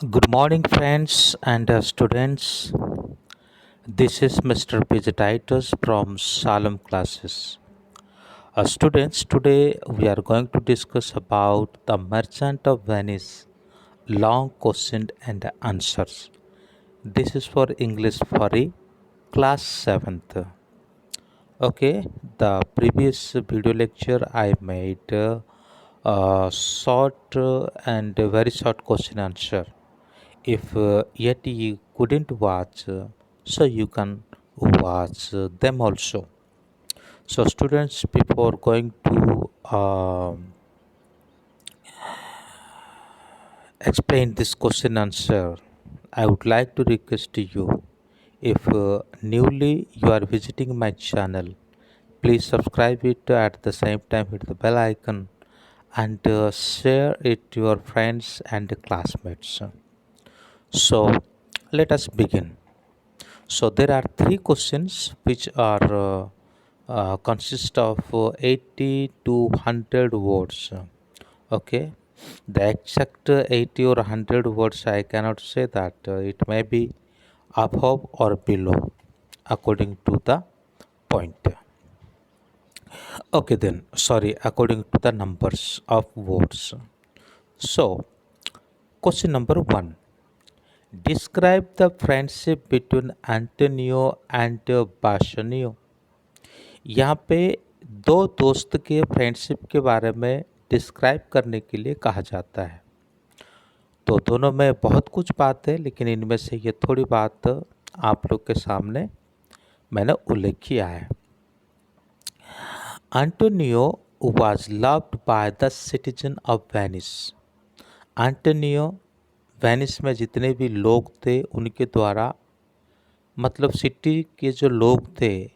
Good morning, friends and students. This is Mr. Pizatitis from Salem classes. Students, today we are going to discuss about the Merchant of Venice, long question and answers. This is for English for class 7th. Okay, the previous video lecture I made short and very short question answer. If yet you couldn't watch, so you can watch them also. So, students, before going to explain this question answer, I would like to request to you if newly you are visiting my channel, please subscribe it at the same time hit the bell icon and share it to your friends and classmates. So, let us begin. So there are three questions which are consist of 80 to 100 words. Okay, the exact 80 or 100 words I cannot say that it may be above or below according to the point. Okay, then sorry, according to the numbers of words. So, question number one. Describe the friendship between Antonio and Bassanio. यहाँ पे दो दोस्त के friendship के बारे में describe करने के लिए कहा जाता है। तो दोनों में बहुत कुछ बात है, लेकिन इनमें से ये थोड़ी बात आप लोग के सामने मैंने उल्लेख किया है। Antonio was loved by the citizen of Venice. Antonio Venice में जितने भी लोग थे उनके द्वारा, मतलब सिटी के जो लोग थे,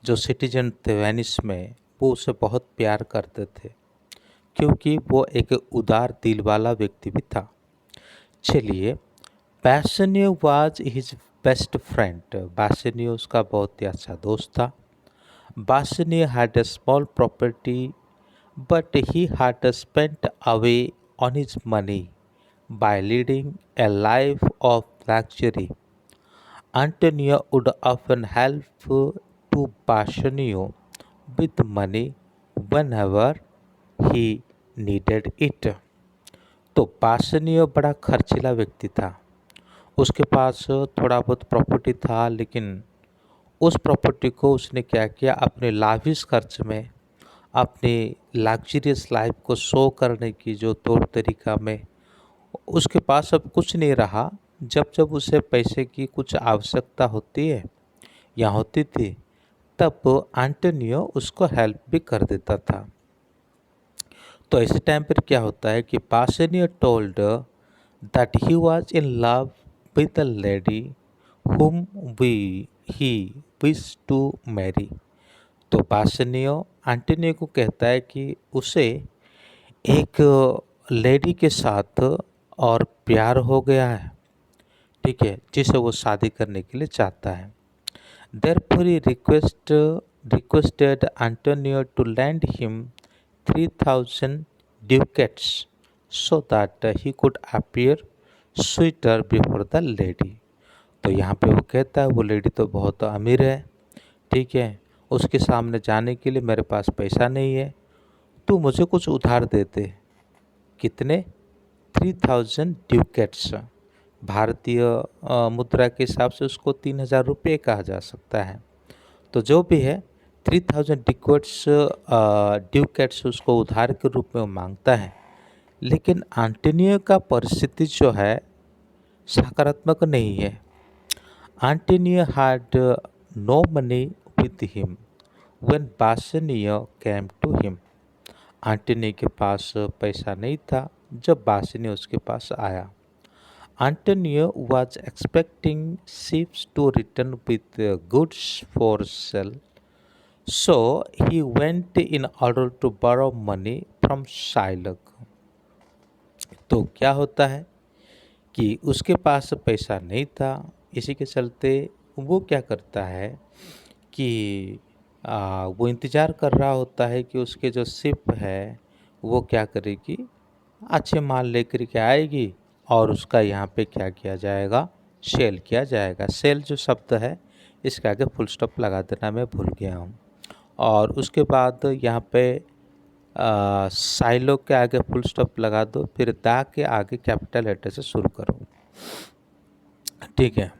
जो सिटीजन थे वेनिस में, वो उसे बहुत प्यार करते थे क्योंकि वो एक उदार दिल वाला व्यक्ति भी था। चलिए, बैसनियो वाज हिज बेस्ट फ्रेंड। बैसनियो उसका बहुत ही अच्छा दोस्त था। बैसनियो had a small property but he had spent away on his money by leading a life of luxury. Antonio would often help to Bassanio with money whenever he needed it. तो बासनियो बड़ा खर्चीला व्यक्ति था। उसके पास थोड़ा बहुत प्रॉपर्टी था, लेकिन उस प्रॉपर्टी को उसने क्या किया, अपने लाविश खर्च में, अपनी लग्जरियस लाइफ को शो करने की जो तौर तरीका में, उसके पास अब कुछ नहीं रहा। जब जब उसे पैसे की कुछ आवश्यकता होती है या होती थी, तब एंटोनियो उसको हेल्प भी कर देता था। तो ऐसे टाइम पर क्या होता है कि Bassanio told that he was in love with the lady whom we he wished to marry। तो पासेनियो एंटोनियो को कहता है कि उसे एक लेडी के साथ और प्यार हो गया है, ठीक है, जिसे वो शादी करने के लिए चाहता है। Therefore he requested Antonio to lend him 3,000 ducats so that he could appear sweeter before the lady। तो यहाँ पे वो कहता है वो लेडी तो बहुत अमीर है, ठीक है, उसके सामने जाने के लिए मेरे पास पैसा नहीं है, तू मुझे कुछ उधार दे दे। कितने? 3,000 ड्यूकेट्स। भारतीय मुद्रा के हिसाब से उसको 3,000 रुपये कहा जा सकता है। तो जो भी है, 3,000 ड्यूकेट्स उसको उधार के रूप में मांगता है। लेकिन एंटोनियो का परिस्थिति जो है सकारात्मक नहीं है। Antonio had no money with him when Bassanio came to him. Antonio के पास पैसा नहीं था जब बासनियो उसके पास आया। Antonio was expecting ships to return with goods for sale, so he went in order to borrow money from Shylock। तो क्या होता है कि उसके पास पैसा नहीं था, इसी के चलते वो क्या करता है कि वो इंतज़ार कर रहा होता है कि उसके जो शिप है वो क्या करेगी, अच्छे माल लेकर के आएगी और उसका यहाँ पे क्या किया जाएगा, सेल किया जाएगा। सेल जो शब्द है इसके आगे फुल स्टॉप लगा देना, मैं भूल गया हूँ। और उसके बाद यहाँ पे साइलो के आगे फुल स्टॉप लगा दो, फिर दा के आगे कैपिटल लेटर से शुरू करो। ठीक है,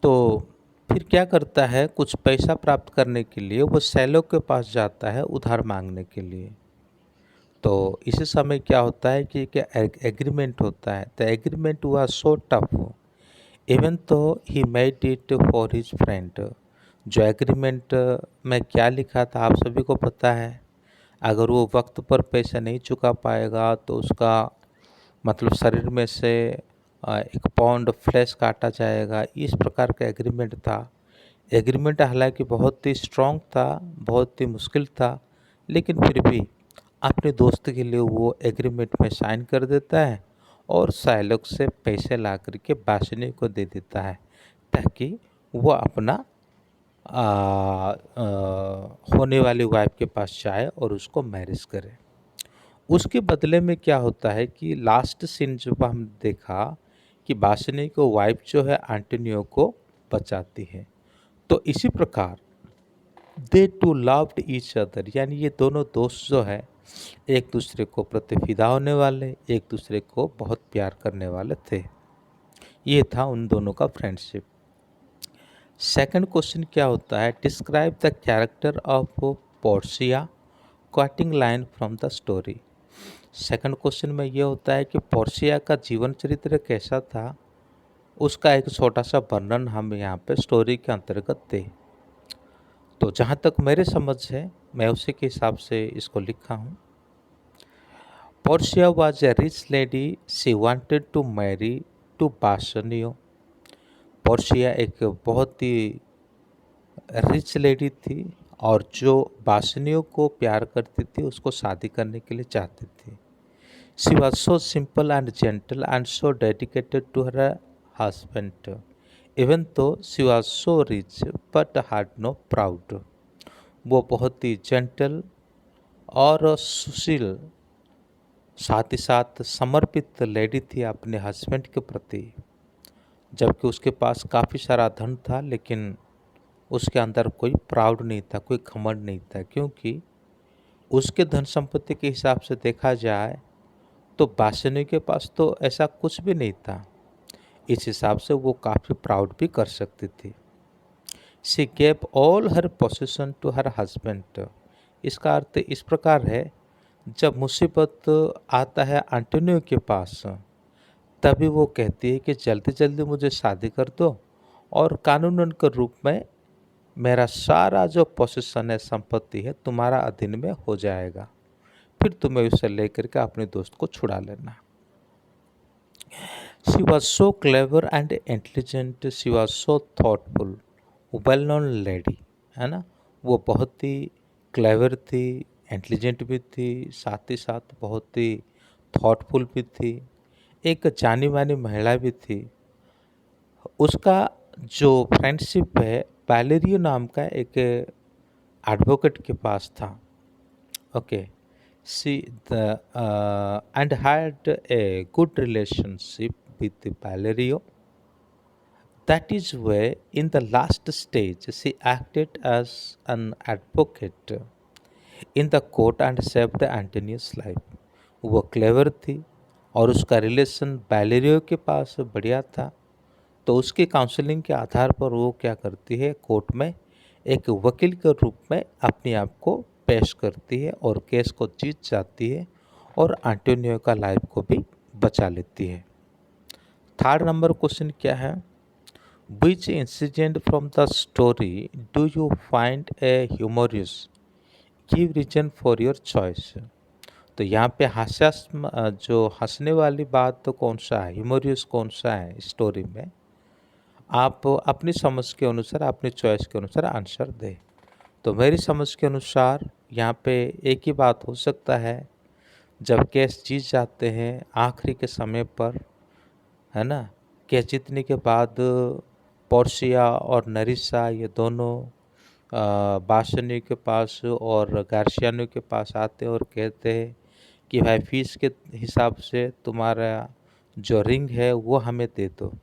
तो फिर क्या करता है, कुछ पैसा प्राप्त करने के लिए वो सैलो के पास जाता है उधार मांगने के लिए। तो इसी समय क्या होता है कि क्या एग्रीमेंट होता है। The agreement was so tough even though he made it for his friend. जो एग्रीमेंट में क्या लिखा था आप सभी को पता है। अगर वो वक्त पर पैसा नहीं चुका पाएगा तो उसका मतलब शरीर में से एक पाउंड फ्लैश काटा जाएगा, इस प्रकार का एग्रीमेंट था। एग्रीमेंट हालांकि बहुत ही स्ट्रॉन्ग था, बहुत ही मुश्किल था, लेकिन फिर भी अपने दोस्त के लिए वो एग्रीमेंट में साइन कर देता है और साइलॉक से पैसे ला करके बासनी को दे देता है ताकि वो अपना होने वाली वाइफ के पास जाए और उसको मैरिज करे। उसके बदले में क्या होता है कि लास्ट सीन जब हम देखा कि बासनी को वाइफ जो है एंटोनियो को बचाती है। तो इसी प्रकार दे टू लव्ड ईच अदर, यानी ये दोनों दोस्त जो है एक दूसरे को प्रति फिदा होने वाले, एक दूसरे को बहुत प्यार करने वाले थे। ये था उन दोनों का फ्रेंडशिप। सेकंड क्वेश्चन क्या होता है, describe the character of Portia quoting line from the story. Second question में ये होता है कि पोर्शिया का जीवन चरित्र कैसा था, उसका एक छोटा सा वर्णन हम यहाँ पे स्टोरी के अंतर्गत दें। तो जहाँ तक मेरे समझ है मैं उसी के हिसाब से इसको लिखा हूँ। Portia was a rich lady, she wanted to marry to Bassanio. Portia एक बहुत ही रिच लेडी थी और जो बासनियों को प्यार करती थी उसको शादी करने के लिए चाहती थी। She was so simple and gentle and so dedicated to her husband even though she was so rich but had no proud. वो बहुत ही जेंटल और सुशील, साथ ही साथ समर्पित लेडी थी अपने हस्बैंड के प्रति। जबकि उसके पास काफ़ी सारा धन था लेकिन उसके अंदर कोई प्राउड नहीं था, कोई घमंड नहीं था, क्योंकि उसके धन संपत्ति के हिसाब से देखा जाए तो बासनी के पास तो ऐसा कुछ भी नहीं था। इस हिसाब से वो काफ़ी प्राउड भी कर सकती थी। She gave all her possession to her husband. इसका अर्थ इस प्रकार है, जब मुसीबत आता है एंटोनियो के पास तभी वो कहती है कि जल्दी जल्दी मुझे शादी कर दो और कानूनन के रूप में मेरा सारा जो पोसेशन है, संपत्ति है, तुम्हारा अधीन में हो जाएगा, फिर तुम्हें उसे लेकर के अपने दोस्त को छुड़ा लेना। She was so clever and intelligent, she was so thoughtful, well known lady, है ना। वो बहुत ही क्लेवर थी, इंटेलिजेंट भी थी, साथ ही साथ बहुत ही थॉटफुल भी थी, एक जानी मानी महिला भी थी। उसका जो फ्रेंडशिप है वैलेरियो नाम का एक एडवोकेट के पास था। Okay, see the and had a good relationship with Valerio. That is why in the last stage she acted as an advocate in the court and saved Antonius life. वो clever थी और उसका relation वैलेरियो के पास बढ़िया था, तो उसकी counselling के आधार पर वो क्या करती है, कोर्ट में एक वकील के रूप में अपने आप को पेश करती है और केस को जीत जाती है और एंटोनियो का लाइफ को भी बचा लेती है। थर्ड नंबर क्वेश्चन क्या है, Which incident from the story do you find a humorous? Give reason for your choice. तो यहाँ पे जो हंसने वाली बात तो कौन सा है, ह्यूमोरियस कौन सा है स्टोरी में, आप अपनी समझ के अनुसार, अपनी चॉइस के अनुसार आंसर दें। तो मेरी समझ के अनुसार यहाँ पे एक ही बात हो सकता है, जब केस जीत जाते हैं आखिरी के समय पर, है ना, केस जीतने के बाद पोर्शिया और नरिसा ये दोनों बासनी के पास और गार्सियानो के पास आते हैं और कहते हैं कि भाई फीस के हिसाब से तुम्हारा जो रिंग है वो हमें दे दो।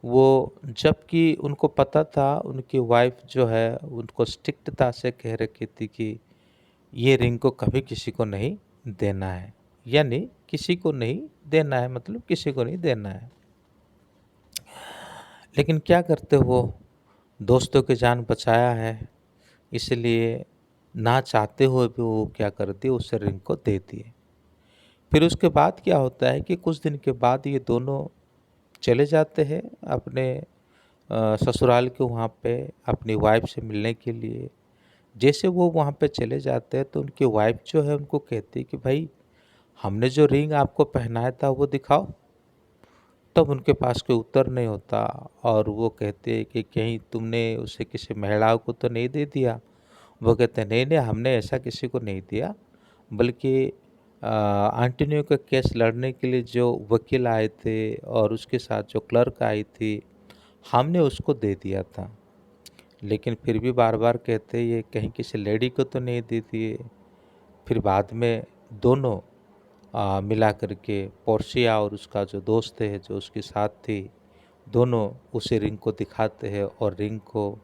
वो जबकि उनको पता था, उनकी वाइफ जो है उनको स्ट्रिक्टता से कह रखी थी कि ये रिंग को कभी किसी को नहीं देना है, यानी किसी को नहीं देना है, मतलब किसी को नहीं देना है। लेकिन क्या करते, वो दोस्तों की जान बचाया है, इसलिए ना चाहते हुए भी वो क्या कर दिए, उस रिंग को दे दिए। फिर उसके बाद क्या होता है कि कुछ दिन के बाद ये दोनों चले जाते हैं अपने ससुराल के वहाँ पे अपनी वाइफ से मिलने के लिए। जैसे वो वहाँ पे चले जाते हैं तो उनकी वाइफ जो है उनको कहती है कि भाई, हमने जो रिंग आपको पहनाया था वो दिखाओ। तब उनके पास कोई उत्तर नहीं होता और वो कहते हैं कि कहीं तुमने उसे किसी महिला को तो नहीं दे दिया। वो कहते हैं नहीं नहीं, हमने ऐसा किसी को नहीं दिया, बल्कि आंटोनियो का केस लड़ने के लिए जो वकील आए थे और उसके साथ जो क्लर्क आई थी, हमने उसको दे दिया था। लेकिन फिर भी बार बार कहते ये कहीं किसी लेडी को तो नहीं दे दिए। फिर बाद में दोनों मिला करके पोर्शिया और उसका जो दोस्त है जो उसके साथ थी, दोनों उसे रिंग को दिखाते हैं और रिंग को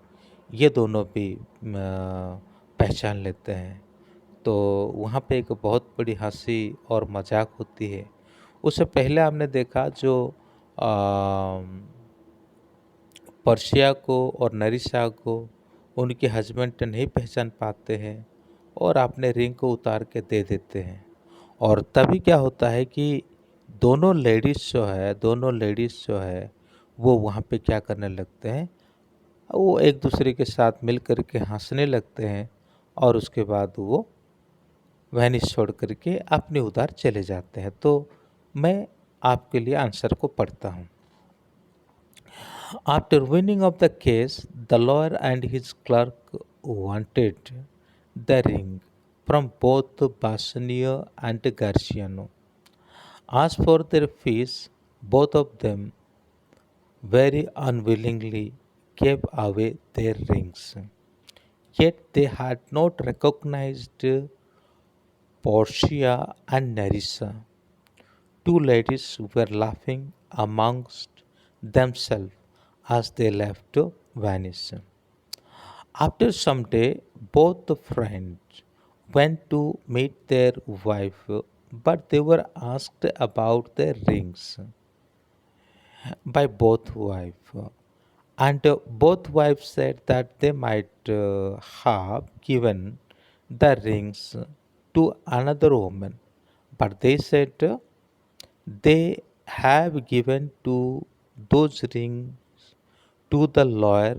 ये दोनों भी पहचान लेते हैं। तो वहाँ पे एक बहुत बड़ी हंसी और मजाक होती है। उससे पहले हमने देखा जो पर्शिया को और नरिशा को उनके हस्बैंड नहीं पहचान पाते हैं और अपने रिंग को उतार के दे देते हैं। और तभी क्या होता है कि दोनों लेडीज़ जो है वो वहाँ पे क्या करने लगते हैं, वो एक दूसरे के साथ मिल कर के हंसने लगते हैं और उसके बाद वो वैनिश छोड़ कर के अपने उधर चले जाते हैं। तो मैं आपके लिए आंसर को पढ़ता हूँ। After winning of the case, the lawyer and his clerk wanted the ring from both Bassanio and Garciano. As for their fees, both of them very unwillingly gave away their rings. Yet they had not recognized Portia and Nerissa. Two ladies were laughing amongst themselves as they left Venice. After some day, both the friends went to meet their wife, but they were asked about their rings by both wives. And both wives said that they might have given the rings to another woman, but they said they have given to those rings to the lawyer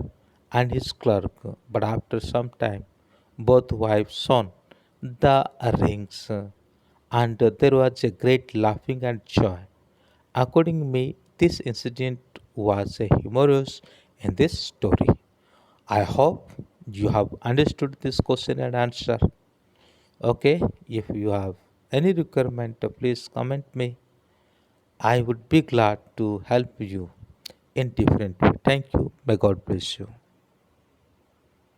and his clerk. But after some time, both wives saw the rings, and there was a great laughing and joy. According to me, this incident was a humorous in this story. I hope you have understood this question and answer. Okay, if you have any requirement, please comment me. I would be glad to help you in different way. Thank you. May God bless you.